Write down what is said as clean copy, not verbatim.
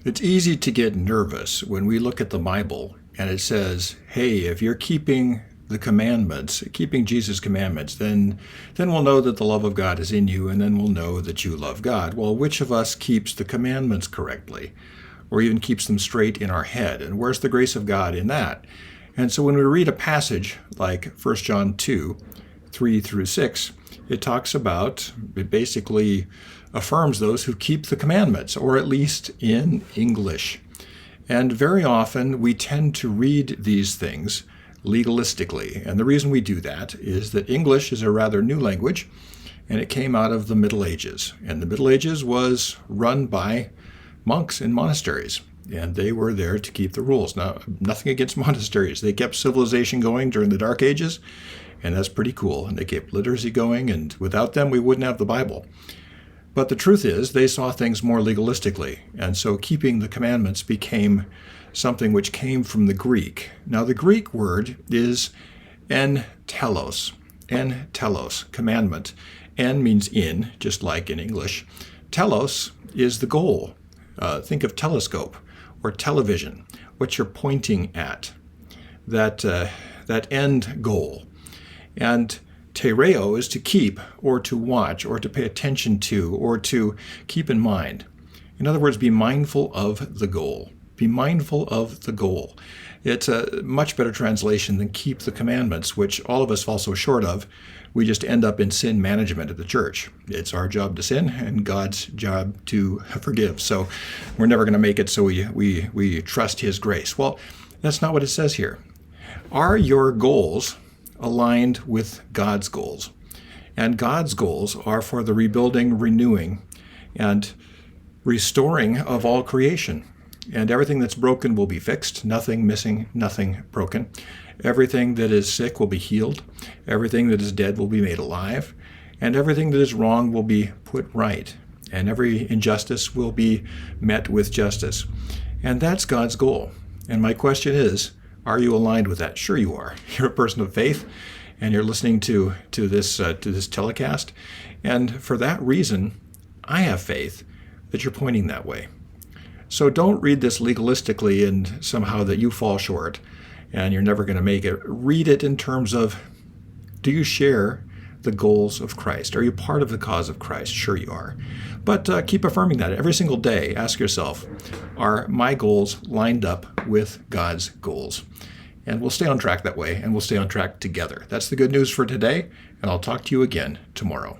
It's easy to get nervous when we look at the Bible and it says, hey, if you're keeping the commandments, keeping Jesus' commandments, then we'll know that the love of God is in you, and then we'll know that you love God. Well, which of us keeps the commandments correctly, or even keeps them straight in our head? And where's the grace of God in that? And so when we read a passage like 1 John 2, 3 through 6, it talks about, it basically affirms those who keep the commandments, or at least in English. And very often we tend to read these things legalistically. And the reason we do that is that English is a rather new language, and it came out of the Middle Ages. And the Middle Ages was run by monks in monasteries, and they were there to keep the rules. Now, nothing against monasteries. They kept civilization going during the Dark Ages, and that's pretty cool. And they kept liturgy going, and without them, we wouldn't have the Bible. But the truth is, they saw things more legalistically, and so keeping the commandments became something which came from the Greek. Now, the Greek word is en telos, commandment. En means in, just like in English. Telos is the goal. Think of telescope or television, what you're pointing at, that end goal. And tereo is to keep, or to watch, or to pay attention to, or to keep in mind. In other words, be mindful of the goal. Be mindful of the goal. It's a much better translation than keep the commandments, which all of us fall so short of. We just end up in sin management at the church. It's our job to sin and God's job to forgive. So we're never going to make it, so we trust His grace. Well, that's not what it says here. Are your goals aligned with God's goals? And God's goals are for the rebuilding, renewing, and restoring of all creation. And everything that's broken will be fixed, nothing missing, nothing broken. Everything that is sick will be healed. Everything that is dead will be made alive. And everything that is wrong will be put right. And every injustice will be met with justice. And that's God's goal. And my question is, are you aligned with that? Sure you are. You're a person of faith, and you're listening to this telecast. And for that reason, I have faith that you're pointing that way. So don't read this legalistically and somehow that you fall short and you're never going to make it. Read it in terms of, do you share the goals of Christ? Are you part of the cause of Christ? Sure you are. But keep affirming that every single day. Ask yourself, are my goals lined up with God's goals? And we'll stay on track that way, and we'll stay on track together. That's the good news for today, and I'll talk to you again tomorrow.